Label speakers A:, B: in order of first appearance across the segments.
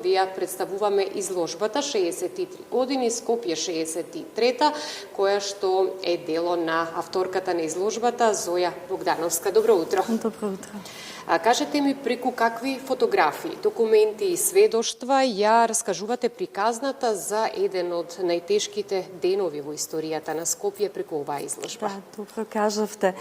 A: Ви ја представуваме изложбата 63 години, Скопје 63-та, која што е дело на авторката на изложбата Зоја Богдановска. Добро утро.
B: Добро утро.
A: Кажете ми преку какви фотографии, документи и сведоштва ја раскажувате приказната за еден од најтешките денови во историјата на Скопје преку оваа изложба?
B: Да, добро кажавте.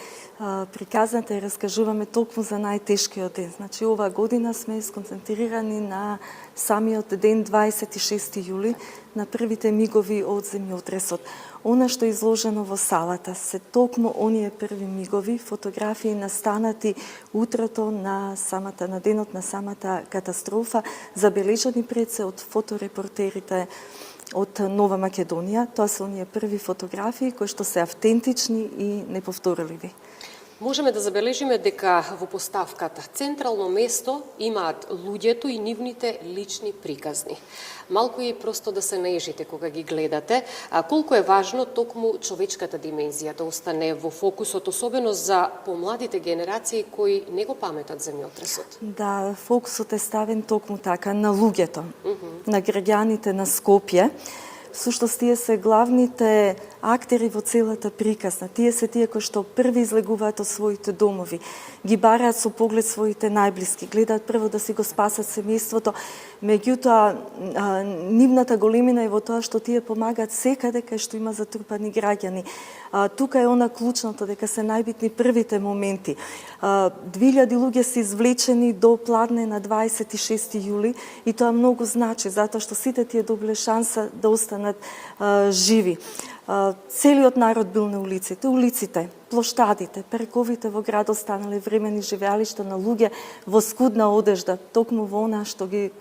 B: Приказната ја раскажуваме токму за најтешкиот ден. Значи, оваа година сме сконцентрирани на самиот ден 26 јули, на првите мигови од земјотресот. Она што е изложено во салата се токму оние први мигови, фотографии настанати утрото на денот на самата катастрофа, забележани пред се од фоторепортерите од Нова Македонија. Тоа се оние први фотографии кои што се автентични и неповторливи.
A: Можеме да забележиме дека во поставката централно место имаат луѓето и нивните лични приказни. Малку и просто да се наежите кога ги гледате. Колку е важно токму човечката димензија да остане во фокусот, особено за помладите генерации кои не го паметат земјотресот?
B: Да, фокусот е ставен токму така на луѓето, на граѓаните на Скопје. Всушност, тие се главните актери во целата приказна. Тие се тие кои што први излегуваат од своите домови, ги бараат со поглед своите најблиски, гледаат прво да си го спасат семејството. Меѓутоа, нивната големина е во тоа што тие помагаат секаде кај што има затрупани граѓани. Тука е она клучното, дека се најбитни првите моменти. 2000 луѓе се извлечени до Пладне на 26 јули и тоа многу значи, затоа што сите тие добиле шанса да останат живи. Целиот народ бил на улиците, плоштадите, парковите во градот станале времени живеалишта на луѓе во скудна одежда, токму во она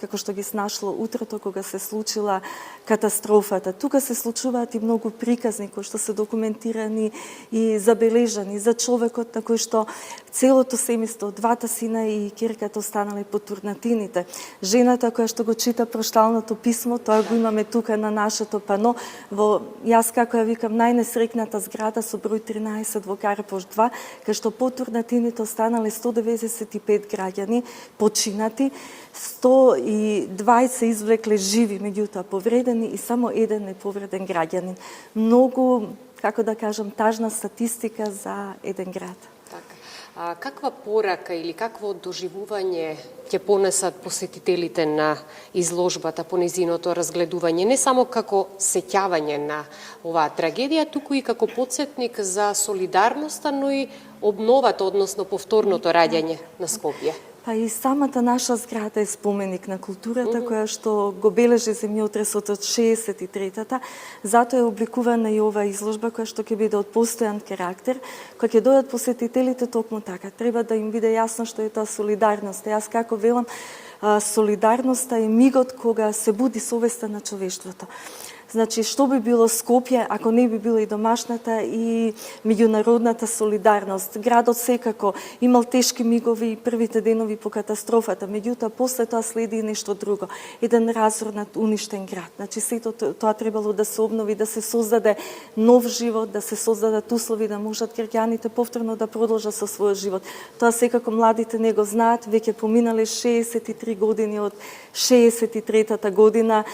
B: како што ги снашло утрото кога се случила катастрофата. Тука се случуваат и многу приказни кои што се документирани и забележани за човекот на кој што целото семејство, двата сина и ќерката останале под турнатините. Жената која што го чита прошталното писмо, тоа го имаме тука на нашето пано. Јас како ја викам најнесрекната зграда со број 13 во Карпош 2, кај што по турнатините останале 195 граѓани починати, 120 се извлекле живи, меѓутоа повредени и само еден неповреден граѓанин. Многу, како да кажам, тажна статистика за еден град.
A: Каква порака или какво доживување ќе понесат посетителите на изложбата по незиното разгледување, не само како сеќавање на оваа трагедија, туку и како потсетник за солидарноста, но и обновата, односно повторното раѓање на Скопје?
B: Па и самата наша зграда е споменик на културата, која што го бележи земјотресот од 63-та. Затоа е обликувана и оваа изложба, која што ќе биде од постојан карактер, која ќе дојдат посетителите токму така. Треба да им биде јасно што е тоа солидарност. Јас како велам, солидарноста е мигот кога се буди совеста на човештвото. Значи, што би било Скопје ако не би била и домашната и меѓународната солидарност? Градот секако имал тешки мигови и првите денови по катастрофата, меѓутоа после тоа следи и нешто друго. Еден разорнат, уништен град. Значи, сето тоа требало да се обнови, да се создаде нов живот, да се создадат услови да можат граѓаните повторно да продолжат со својот живот. Тоа секако младите не го знаат, веќе поминале 63 години од 63-та година.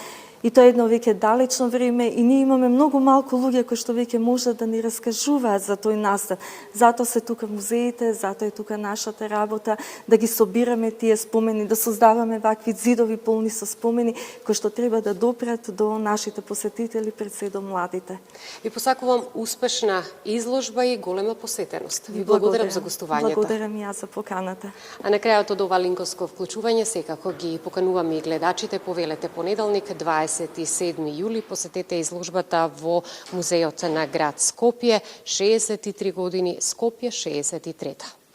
B: И тоа е едно веќе далечно време и ние имаме многу малку луѓе кои што веќе можат да ни раскажуваат за тој настан. Затоа се тука музеите, затоа е тука нашата работа, да ги собираме тие спомени, да создаваме вакви зидови полни со спомени кои што треба да допрат до нашите посетители, пред се до младите.
A: Ви посакувам успешна изложба и голема посетеност. Ви благодарам за гостувањето.
B: Благодарам и јас за поканата.
A: А на крајот од ова линковско вклучување секако ги покануваме и гледачите, повелете понеделник 27 јули, посетете изложбата во музејот на град Скопје, 63 години, Скопје 63-та.